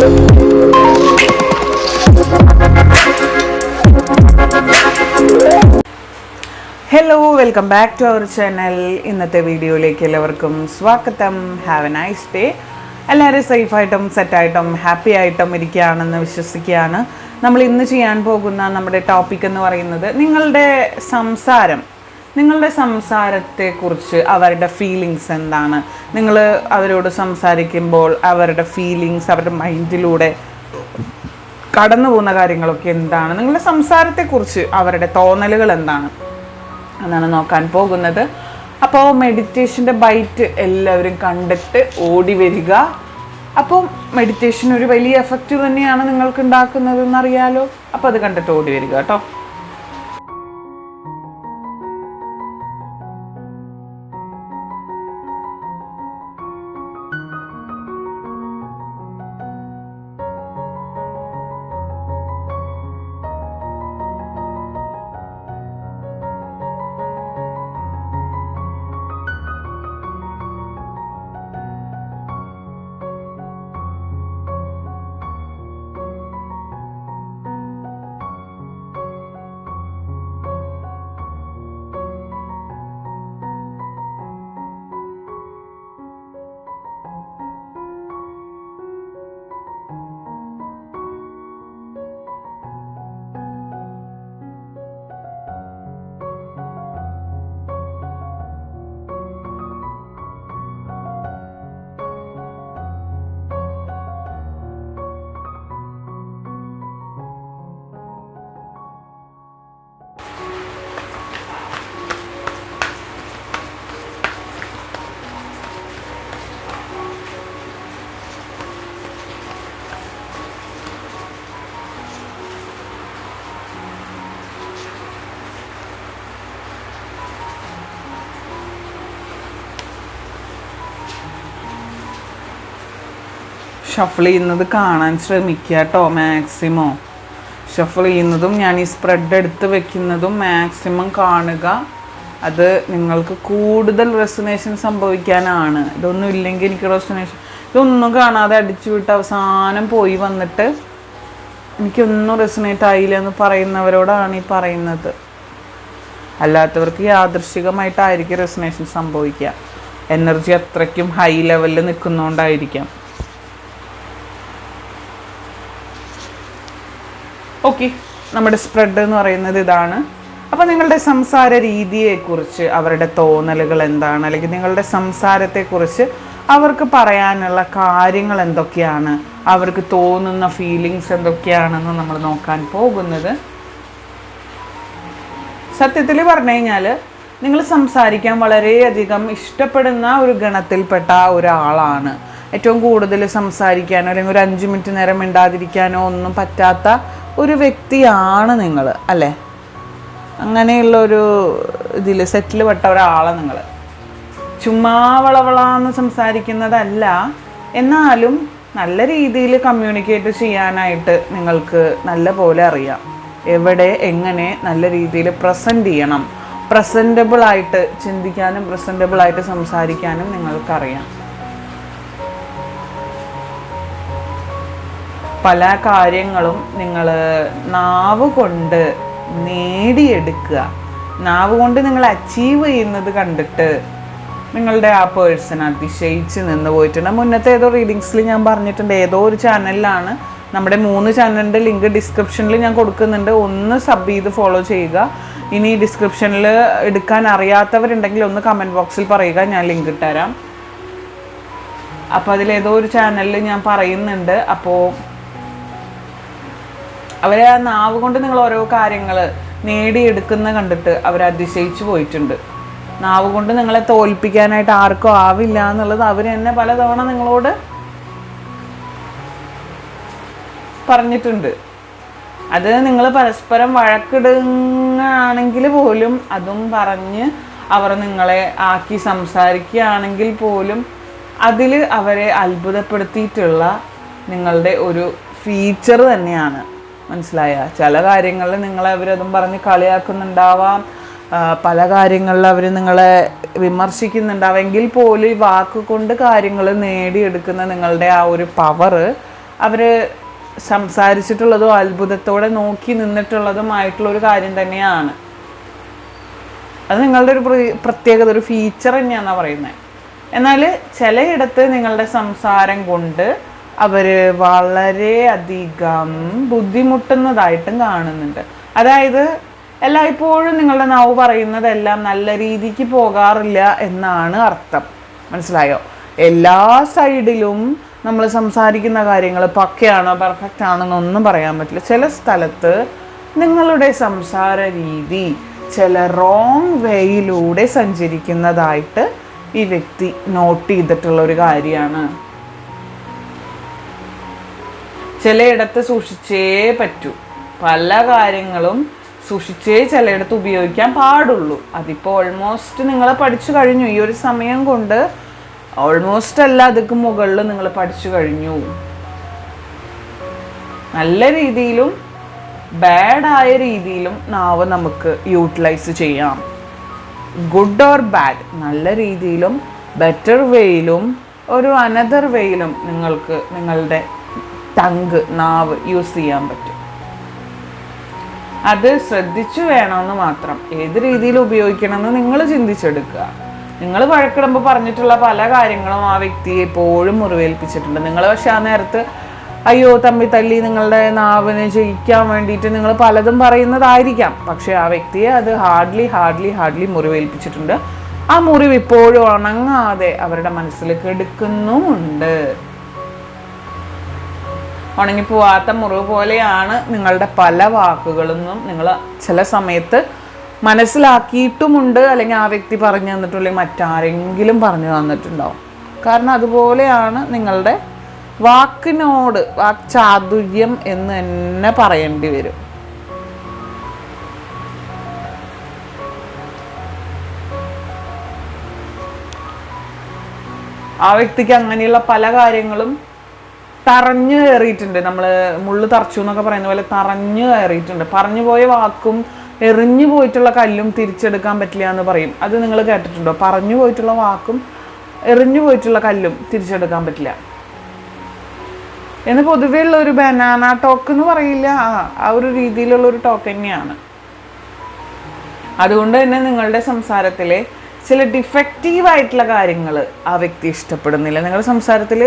Hello, welcome back to our channel. ഇന്നത്തെ വീഡിയോയിലേക്ക് എല്ലാവർക്കും സ്വാഗതം. Have a nice day. എല്ലാവരും സേഫായിട്ടും സെറ്റായിട്ടും ഹാപ്പി ആയിട്ടും ഇരിക്കുകയാണെന്ന് വിശ്വസിക്കുകയാണ്. നമ്മൾ ഇന്ന് ചെയ്യാൻ പോകുന്ന നമ്മുടെ ടോപ്പിക് എന്ന് പറയുന്നത് നിങ്ങളുടെ സംസാരത്തെക്കുറിച്ച് അവരുടെ ഫീലിങ്സ് എന്താണ്, നിങ്ങൾ അവരോട് സംസാരിക്കുമ്പോൾ അവരുടെ ഫീലിങ്സ്, അവരുടെ മൈൻഡിലൂടെ കടന്നു പോകുന്ന കാര്യങ്ങളൊക്കെ എന്താണ്, നിങ്ങളുടെ സംസാരത്തെക്കുറിച്ച് അവരുടെ തോന്നലുകൾ എന്താണ് എന്നാണ് നോക്കാൻ പോകുന്നത്. അപ്പോൾ മെഡിറ്റേഷൻ്റെ ബൈറ്റ് എല്ലാവരും കണ്ടിട്ട് ഓടി വരിക. അപ്പോൾ മെഡിറ്റേഷൻ ഒരു വലിയ എഫക്റ്റ് തന്നെയാണ് നിങ്ങൾക്ക് ഉണ്ടാക്കുന്നതെന്ന് അറിയാലോ. അപ്പോൾ അത് കണ്ടിട്ട് ഓടി വരിക കേട്ടോ. ഷഫിൾ ചെയ്യുന്നത് കാണാൻ ശ്രമിക്കുക കേട്ടോ. മാക്സിമം ഷഫിൾ ചെയ്യുന്നതും ഞാൻ ഈ സ്പ്രെഡ് എടുത്ത് വെക്കുന്നതും മാക്സിമം കാണുക. അത് നിങ്ങൾക്ക് കൂടുതൽ റെസൊനേഷൻ സംഭവിക്കാനാണ്. ഇതൊന്നും ഇല്ലെങ്കിൽ എനിക്ക് റെസൊനേഷൻ ഇതൊന്നും കാണാതെ അടിച്ചു വിട്ട് അവസാനം പോയി വന്നിട്ട് എനിക്കൊന്നും റെസൊനേറ്റ് ആയില്ല എന്ന് പറയുന്നവരോടാണ് ഈ പറയുന്നത്. അല്ലാത്തവർക്ക് യാദൃശ്ചികമായിട്ടായിരിക്കും റെസൊനേഷൻ സംഭവിക്കുക. എനർജി അത്രയ്ക്കും ഹൈ ലെവലിൽ നിൽക്കുന്നതുകൊണ്ടായിരിക്കാം. ഓക്കെ, നമ്മുടെ സ്പ്രെഡ് എന്ന് പറയുന്നത് ഇതാണ്. അപ്പോൾ നിങ്ങളുടെ സംസാര രീതിയെക്കുറിച്ച് അവരുടെ തോന്നലുകൾ എന്താണ്, അല്ലെങ്കിൽ നിങ്ങളുടെ സംസാരത്തെക്കുറിച്ച് അവർക്ക് പറയാനുള്ള കാര്യങ്ങൾ എന്തൊക്കെയാണ്, അവർക്ക് തോന്നുന്ന ഫീലിങ്സ് എന്തൊക്കെയാണെന്ന് നമ്മൾ നോക്കാൻ പോകുന്നത്. സത്യത്തിൽ പറഞ്ഞു കഴിഞ്ഞാൽ നിങ്ങൾ സംസാരിക്കാൻ വളരെയധികം ഇഷ്ടപ്പെടുന്ന ഒരു ഗണത്തിൽപ്പെട്ട ഒരാളാണ്. ഏറ്റവും കൂടുതൽ സംസാരിക്കാനോ അല്ലെങ്കിൽ ഒരു 5 മിനിറ്റ് നേരം മിണ്ടാതിരിക്കാനോ ഒന്നും പറ്റാത്ത ഒരു വ്യക്തിയാണ് നിങ്ങൾ, അല്ലേ? അങ്ങനെയുള്ളൊരു ഇതിൽ സെറ്റിൽ പെട്ട ഒരാളാണ് നിങ്ങൾ. ചുമ്മാ വളവളാന്ന് സംസാരിക്കുന്നതല്ല, എന്നാലും നല്ല രീതിയിൽ കമ്മ്യൂണിക്കേറ്റ് ചെയ്യാനായിട്ട് നിങ്ങൾക്ക് നല്ല പോലെ അറിയാം. എവിടെ എങ്ങനെ നല്ല രീതിയിൽ പ്രസൻറ്റ് ചെയ്യണം, പ്രസൻറ്റബിളായിട്ട് ചിന്തിക്കാനും പ്രസൻറ്റബിളായിട്ട് സംസാരിക്കാനും നിങ്ങൾക്കറിയാം. പല കാര്യങ്ങളും നിങ്ങൾ നാവ് കൊണ്ട് നേടിയെടുക്കുക, നാവ് കൊണ്ട് നിങ്ങൾ അച്ചീവ് ചെയ്യുന്നത് കണ്ടിട്ട് നിങ്ങളുടെ ആ പേഴ്സൺ അതിശയിച്ച് നിന്ന് പോയിട്ടുണ്ട്. മുന്നത്തെ ഏതോ റീഡിങ്സിൽ ഞാൻ പറഞ്ഞിട്ടുണ്ട്, ഏതോ ഒരു ചാനലിലാണ്. നമ്മുടെ 3 ചാനലിൻ്റെ ലിങ്ക് ഡിസ്ക്രിപ്ഷനിൽ ഞാൻ കൊടുക്കുന്നുണ്ട്. ഒന്ന് സബ് ചെയ്ത് ഫോളോ ചെയ്യുക. ഇനി ഡിസ്ക്രിപ്ഷനിൽ എടുക്കാൻ അറിയാത്തവരുണ്ടെങ്കിൽ ഒന്ന് കമൻറ്റ് ബോക്സിൽ പറയുക, ഞാൻ ലിങ്ക് ഇട്ടുതരാം. അപ്പോൾ അതിലേതോ ഒരു ചാനലിൽ ഞാൻ പറയുന്നുണ്ട്. അപ്പോൾ അവരെ ആ നാവ് കൊണ്ട് നിങ്ങൾ ഓരോ കാര്യങ്ങൾ നേടിയെടുക്കുന്ന കണ്ടിട്ട് അവർ അതിശയിച്ചു പോയിട്ടുണ്ട്. നാവ് കൊണ്ട് നിങ്ങളെ തോൽപ്പിക്കാനായിട്ട് ആർക്കും ആവില്ല എന്നുള്ളത് അവർ തന്നെ പലതവണ നിങ്ങളോട് പറഞ്ഞിട്ടുണ്ട്. അത് നിങ്ങൾ പരസ്പരം വഴക്കിടുകയാണെങ്കിൽ പോലും അതും പറഞ്ഞ് അവർ നിങ്ങളെ ആക്കി സംസാരിക്കുകയാണെങ്കിൽ പോലും അതിൽ അവരെ അത്ഭുതപ്പെടുത്തിയിട്ടുള്ള നിങ്ങളുടെ ഒരു ഫീച്ചർ തന്നെയാണ്. മനസ്സിലായ? ചില കാര്യങ്ങളിൽ നിങ്ങളെ അവരതും പറഞ്ഞ് കളിയാക്കുന്നുണ്ടാവാം, പല കാര്യങ്ങളിൽ അവർ നിങ്ങളെ വിമർശിക്കുന്നുണ്ടാവും. എങ്കിൽ പോലും ഈ വാക്കുകൊണ്ട് കാര്യങ്ങൾ നേടിയെടുക്കുന്ന നിങ്ങളുടെ ആ ഒരു പവർ അവർ സംസാരിച്ചിട്ടുള്ളതും അത്ഭുതത്തോടെ നോക്കി നിന്നിട്ടുള്ളതുമായിട്ടുള്ളൊരു കാര്യം തന്നെയാണ്. അത് നിങ്ങളുടെ ഒരു പ്രത്യേകത, ഒരു ഫീച്ചർ തന്നെയാണെന്നാണ് പറയുന്നത്. എന്നാൽ ചിലയിടത്ത് നിങ്ങളുടെ സംസാരം കൊണ്ട് അവർ വളരെയധികം ബുദ്ധിമുട്ടുന്നതായിട്ടും കാണുന്നുണ്ട്. അതായത് എല്ലായ്പ്പോഴും നിങ്ങളുടെ നാവ് പറയുന്നതെല്ലാം നല്ല രീതിക്ക് പോകാറില്ല എന്നാണ് അർത്ഥം. മനസ്സിലായോ? എല്ലാ സൈഡിലും നമ്മൾ സംസാരിക്കുന്ന കാര്യങ്ങൾ പക്കയാണോ പെർഫെക്റ്റ് ആണോ എന്നൊന്നും പറയാൻ പറ്റില്ല. ചില സ്ഥലത്ത് നിങ്ങളുടെ സംസാര രീതി ചില റോങ് വേയിലൂടെ സഞ്ചരിക്കുന്നതായിട്ട് ഈ വ്യക്തി നോട്ട് ചെയ്തിട്ടുള്ള ഒരു കാര്യമാണ്. ചിലയിടത്ത് സൂക്ഷിച്ചേ പറ്റൂ. പല കാര്യങ്ങളും സൂക്ഷിച്ചേ ചിലയിടത്ത് ഉപയോഗിക്കാൻ പാടുള്ളൂ. അതിപ്പോൾ ഓൾമോസ്റ്റ് നിങ്ങൾ പഠിച്ചു കഴിഞ്ഞു. ഈ ഒരു സമയം കൊണ്ട് ഓൾമോസ്റ്റ് അല്ല, അതൊക്കെ മുകളിൽ നിങ്ങൾ പഠിച്ചു കഴിഞ്ഞു. നല്ല രീതിയിലും ബാഡായ രീതിയിലും നാവ് നമുക്ക് യൂട്ടിലൈസ് ചെയ്യാം. ഗുഡ് ഓർ ബാഡ്, നല്ല രീതിയിലും ബെറ്റർ വേയിലും ഒരു അനദർ വേയിലും നിങ്ങൾക്ക് നിങ്ങളുടെ നാവ് യൂസ് ചെയ്യാൻ പറ്റും. അത് ശ്രദ്ധിച്ചു വേണമെന്ന് മാത്രം. ഏത് രീതിയിൽ ഉപയോഗിക്കണമെന്ന് നിങ്ങൾ ചിന്തിച്ചെടുക്കുക. നിങ്ങൾ വഴക്കിടുമ്പോൾ പറഞ്ഞിട്ടുള്ള പല കാര്യങ്ങളും ആ വ്യക്തിയെ എപ്പോഴും മുറിവേൽപ്പിച്ചിട്ടുണ്ട്. നിങ്ങൾ പക്ഷെ ആ നേരത്ത് അയ്യോ തമ്മി തല്ലി നിങ്ങളുടെ നാവിനെ ജയിക്കാൻ വേണ്ടിയിട്ട് നിങ്ങൾ പലതും പറയുന്നതായിരിക്കാം. പക്ഷെ ആ വ്യക്തിയെ അത് ഹാർഡ്ലി മുറിവേൽപ്പിച്ചിട്ടുണ്ട്. ആ മുറിവ് ഇപ്പോഴും ഉണങ്ങാതെ അവരുടെ മനസ്സിലേക്ക് എടുക്കുന്നുമുണ്ട്. ഉണങ്ങിപ്പോവാത്ത മുറിവ് പോലെയാണ് നിങ്ങളുടെ പല വാക്കുകളൊന്നും നിങ്ങൾ ചില സമയത്ത് മനസ്സിലാക്കിയിട്ടുമുണ്ട്, അല്ലെങ്കിൽ ആ വ്യക്തി പറഞ്ഞു തന്നിട്ടും അല്ലെങ്കിൽ മറ്റാരെങ്കിലും പറഞ്ഞു തന്നിട്ടുണ്ടാവും. കാരണം അതുപോലെയാണ് നിങ്ങളുടെ വാക്കിനോട് വാക്ചാതുര്യം എന്ന് തന്നെ പറയേണ്ടി വരും. ആ വ്യക്തിക്ക് അങ്ങനെയുള്ള പല കാര്യങ്ങളും തറഞ്ഞു കയറിയിട്ടുണ്ട്. നമ്മൾ മുള്ളു തറച്ചു എന്നൊക്കെ പറയുന്ന പോലെ തറഞ്ഞു കയറിയിട്ടുണ്ട്. പറഞ്ഞു പോയ വാക്കും എറിഞ്ഞു പോയിട്ടുള്ള കല്ലും തിരിച്ചെടുക്കാൻ പറ്റില്ല എന്ന് പറയും. അത് നിങ്ങൾ കേട്ടിട്ടുണ്ടോ? പറഞ്ഞു പോയിട്ടുള്ള വാക്കും എറിഞ്ഞു പോയിട്ടുള്ള കല്ലും തിരിച്ചെടുക്കാൻ പറ്റില്ല എന്ന് പൊതുവേ ഉള്ള ഒരു ബനാന ടോക്ക് എന്ന് പറയില്ല, ആ ഒരു രീതിയിലുള്ള ഒരു ടോക്ക് തന്നെയാണ്. അതുകൊണ്ട് തന്നെ നിങ്ങളുടെ സംസാരത്തിലെ ചില ഡിഫക്റ്റീവായിട്ടുള്ള കാര്യങ്ങൾ ആ വ്യക്തി ഇഷ്ടപ്പെടുന്നില്ല. നിങ്ങളുടെ സംസാരത്തിൽ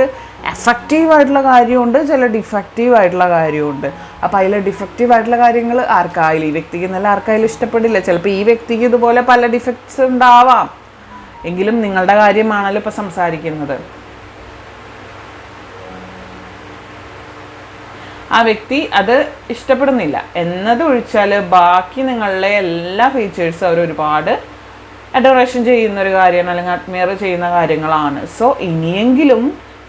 എഫക്റ്റീവായിട്ടുള്ള കാര്യമുണ്ട്, ചില ഡിഫക്റ്റീവായിട്ടുള്ള കാര്യമുണ്ട്. അപ്പോൾ അതിൽ ഡിഫക്റ്റീവായിട്ടുള്ള കാര്യങ്ങൾ ആർക്കായാലും, ഈ വ്യക്തിക്ക് നല്ല ആർക്കായാലും ഇഷ്ടപ്പെടില്ല. ചിലപ്പോൾ ഈ വ്യക്തിക്ക് ഇതുപോലെ പല ഡിഫക്ട്സ് ഉണ്ടാവാം. എങ്കിലും നിങ്ങളുടെ കാര്യമാണല്ലോ ഇപ്പോൾ സംസാരിക്കുന്നത്. ആ വ്യക്തി അത് ഇഷ്ടപ്പെടുന്നില്ല എന്നത് ഒഴിച്ചാൽ ബാക്കി നിങ്ങളുടെ എല്ലാ ഫീച്ചേഴ്സും അവർ ഒരുപാട് അഡോറേഷൻ ചെയ്യുന്ന ഒരു കാര്യമാണ്, അല്ലെങ്കിൽ അഡ്മയർ ചെയ്യുന്ന കാര്യങ്ങളാണ്. സോ ഇനിയെങ്കിലും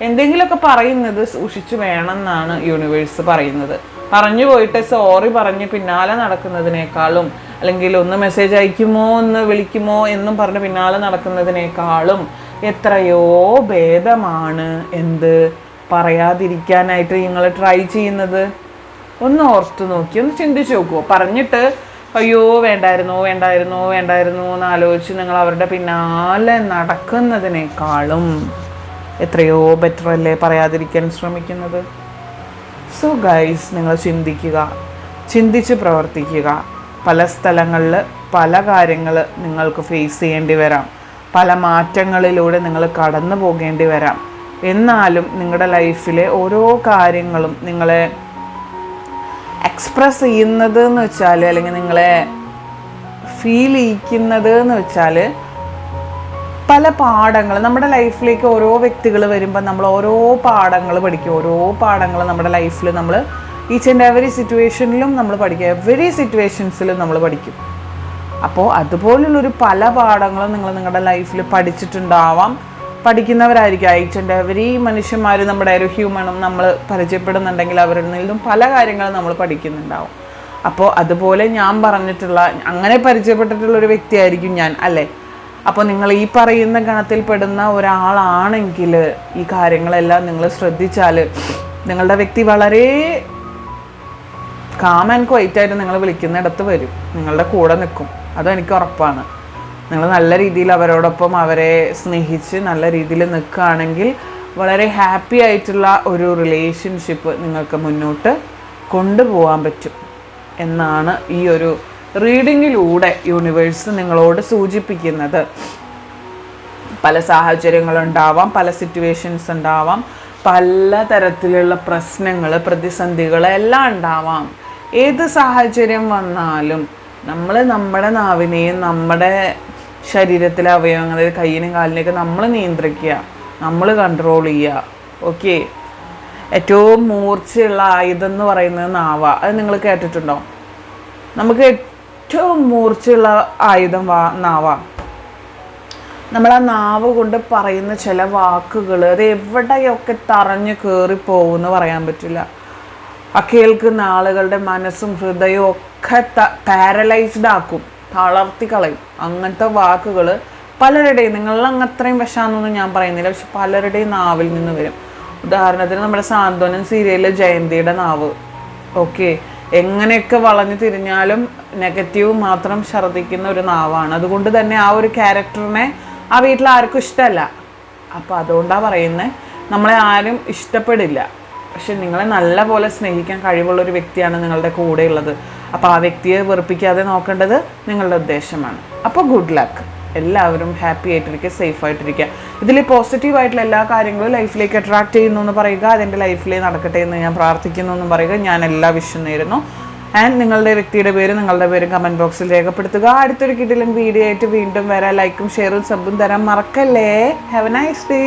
എന്തെങ്കിലുമൊക്കെ പറയുന്നത് സൂക്ഷിച്ചു വേണമെന്നാണ് യൂണിവേഴ്സ് പറയുന്നത്. പറഞ്ഞു പോയിട്ട് സോറി പറഞ്ഞ് പിന്നാലെ നടക്കുന്നതിനേക്കാളും, അല്ലെങ്കിൽ ഒന്ന് മെസ്സേജ് അയക്കുമോ ഒന്ന് വിളിക്കുമോ എന്നും പറഞ്ഞ് പിന്നാലെ നടക്കുന്നതിനേക്കാളും എത്രയോ ഭേദമാണ് എന്ത് പറയാതിരിക്കാനായിട്ട് നിങ്ങൾ ട്രൈ ചെയ്യുന്നത്. ഒന്ന് ഓർത്തു നോക്കി, ഒന്ന് ചിന്തിച്ച് നോക്കുമോ? പറഞ്ഞിട്ട് അയ്യോ വേണ്ടായിരുന്നു എന്ന് ആലോചിച്ച് നിങ്ങൾ അവരുടെ പിന്നാലെ നടക്കുന്നതിനേക്കാളും എത്രയോ ബെറ്റർ അല്ലേ പറയാതിരിക്കാൻ ശ്രമിക്കുന്നത്? സോ ഗൈസ്, നിങ്ങൾ ചിന്തിക്കുക, ചിന്തിച്ച് പ്രവർത്തിക്കുക. പല സ്ഥലങ്ങളിൽ പല കാര്യങ്ങൾ നിങ്ങൾക്ക് ഫേസ് ചെയ്യേണ്ടി വരാം, പല മാറ്റങ്ങളിലൂടെ നിങ്ങൾ കടന്നു പോകേണ്ടി വരാം. എന്നാലും നിങ്ങളുടെ ലൈഫിലെ ഓരോ കാര്യങ്ങളും നിങ്ങളെ എക്സ്പ്രസ് ചെയ്യുന്നത് എന്ന് വെച്ചാൽ, അല്ലെങ്കിൽ നിങ്ങളെ ഫീൽ ചെയ്യിക്കുന്നത് എന്ന് വെച്ചാൽ പല പാഠങ്ങൾ നമ്മുടെ ലൈഫിലേക്ക് ഓരോ വ്യക്തികൾ വരുമ്പോൾ നമ്മൾ ഓരോ പാഠങ്ങൾ പഠിക്കും. ഓരോ പാഠങ്ങൾ നമ്മുടെ ലൈഫിൽ നമ്മൾ ഈച്ച് ആൻഡ് എവറി സിറ്റുവേഷനിലും നമ്മൾ പഠിക്കും, എവറി സിറ്റുവേഷൻസിലും നമ്മൾ പഠിക്കും. അപ്പോൾ അതുപോലുള്ളൊരു പല പാഠങ്ങളും നിങ്ങൾ നിങ്ങളുടെ ലൈഫിൽ പഠിച്ചിട്ടുണ്ടാവാം, പഠിക്കുന്നവരായിരിക്കും. ഈച്ച് ആൻഡ് എവറി മനുഷ്യന്മാർ, നമ്മുടെ ഒരു ഹ്യൂമണും നമ്മൾ പരിചയപ്പെടുന്നുണ്ടെങ്കിൽ അവരിൽ നിന്നും പല കാര്യങ്ങളും നമ്മൾ പഠിക്കുന്നുണ്ടാവും. അപ്പോൾ അതുപോലെ ഞാൻ പറഞ്ഞിട്ടുള്ള അങ്ങനെ പരിചയപ്പെട്ടിട്ടുള്ളൊരു വ്യക്തിയായിരിക്കും ഞാൻ, അല്ലേ? അപ്പോൾ നിങ്ങൾ ഈ പറയുന്ന ഗണത്തിൽപ്പെടുന്ന ഒരാളാണെങ്കിൽ ഈ കാര്യങ്ങളെല്ലാം നിങ്ങൾ ശ്രദ്ധിച്ചാൽ നിങ്ങളുടെ വ്യക്തി വളരെ കാം ആൻഡ് ക്വൈറ്റായിട്ട് നിങ്ങൾ വിളിക്കുന്നിടത്ത് വരും, നിങ്ങളുടെ കൂടെ നിൽക്കും. അതെനിക്ക് ഉറപ്പാണ്. നിങ്ങൾ നല്ല രീതിയിൽ അവരോടൊപ്പം അവരെ സ്നേഹിച്ച് നല്ല രീതിയിൽ നിൽക്കുകയാണെങ്കിൽ വളരെ ഹാപ്പി ആയിട്ടുള്ള ഒരു റിലേഷൻഷിപ്പ് നിങ്ങൾക്ക് മുന്നോട്ട് കൊണ്ടുപോകാൻ പറ്റും എന്നാണ് ഈ ഒരു റീഡിങ്ങിലൂടെ യൂണിവേഴ്സ് നിങ്ങളോട് സൂചിപ്പിക്കുന്നത്. പല സാഹചര്യങ്ങളുണ്ടാവാം, പല സിറ്റുവേഷൻസ് ഉണ്ടാവാം, പല തരത്തിലുള്ള പ്രശ്നങ്ങൾ, പ്രതിസന്ധികൾ എല്ലാം ഉണ്ടാവാം. ഏത് സാഹചര്യം വന്നാലും നമ്മൾ നമ്മുടെ നാവിനെയും നമ്മുടെ ശരീരത്തിലെ അവയവങ്ങൾ, കയ്യിനും കാലിനെയൊക്കെ നമ്മൾ നിയന്ത്രിക്കുക, നമ്മൾ കൺട്രോൾ ചെയ്യുക. ഓക്കെ. ഏറ്റവും മൂർച്ചയുള്ള ആയുധം എന്ന് പറയുന്നത് നാവ. അത് നിങ്ങൾ കേട്ടിട്ടുണ്ടോ? നമുക്ക് ഏറ്റവും മൂർച്ചയുള്ള ആയുധം നാവ. നമ്മൾ ആ നാവ് കൊണ്ട് പറയുന്ന ചില വാക്കുകൾ അത് എവിടെയൊക്കെ തറഞ്ഞു കയറിപ്പോകുമെന്ന് പറയാൻ പറ്റില്ല. ആ കേൾക്കുന്ന ആളുകളുടെ മനസ്സും ഹൃദയവും ഒക്കെ പാരലൈസ്ഡ് ആക്കും, തളർത്തി കളയും. അങ്ങനത്തെ വാക്കുകൾ പലരുടെയും, നിങ്ങളിൽ അത്രയും വിഷാന്നൊന്നും ഞാൻ പറയുന്നില്ല, പക്ഷെ പലരുടെയും നാവിൽ നിന്ന് വരും. ഉദാഹരണത്തിന് നമ്മുടെ സാന്ത്വനം സീരിയലിലെ ജയന്തിയുടെ നാവ്. ഓക്കെ. എങ്ങനെയൊക്കെ വളഞ്ഞു തിരിഞ്ഞാലും നെഗറ്റീവ് മാത്രം ഛർദ്ദിക്കുന്ന ഒരു നാവാണ്. അതുകൊണ്ട് തന്നെ ആ ഒരു ക്യാരക്ടറിനെ ആ വീട്ടിൽ ആർക്കും ഇഷ്ടമല്ല. അപ്പോൾ അതുകൊണ്ടാണ് പറയുന്നത്, നമ്മളെ ആരും ഇഷ്ടപ്പെടില്ല, പക്ഷെ നിങ്ങളെ നല്ല പോലെ സ്നേഹിക്കാൻ കഴിവുള്ളൊരു വ്യക്തിയാണ് നിങ്ങളുടെ കൂടെയുള്ളത്. അപ്പോൾ ആ വ്യക്തിയെ വെറുപ്പിക്കാതെ നോക്കേണ്ടത് നിങ്ങളുടെ ഉദ്ദേശമാണ്. അപ്പോൾ ഗുഡ് ലക്ക്. എല്ലാവരും ഹാപ്പി ആയിട്ടിരിക്കുക, സേഫ് ആയിട്ടിരിക്കുക. ഇതിൽ പോസിറ്റീവായിട്ടുള്ള എല്ലാ കാര്യങ്ങളും ലൈഫിലേക്ക് അട്രാക്റ്റ് ചെയ്യുന്നു എന്ന് പറയുക, അതെൻ്റെ ലൈഫിൽ നടക്കട്ടെ എന്ന് ഞാൻ പ്രാർത്ഥിക്കുന്നു എന്നും പറയുക. ഞാൻ എല്ലാ വിഷയം നേരുന്നു. ആൻഡ് നിങ്ങളുടെ വ്യക്തിയുടെ പേര്, നിങ്ങളുടെ പേരും കമൻറ്റ് ബോക്സിൽ രേഖപ്പെടുത്തുക. അടുത്തൊരു കിടിലൻ വീഡിയോ ആയിട്ട് വീണ്ടും വരാം. ലൈക്കും ഷെയറും സബും തരാൻ മറക്കല്ലേ. Have a nice day.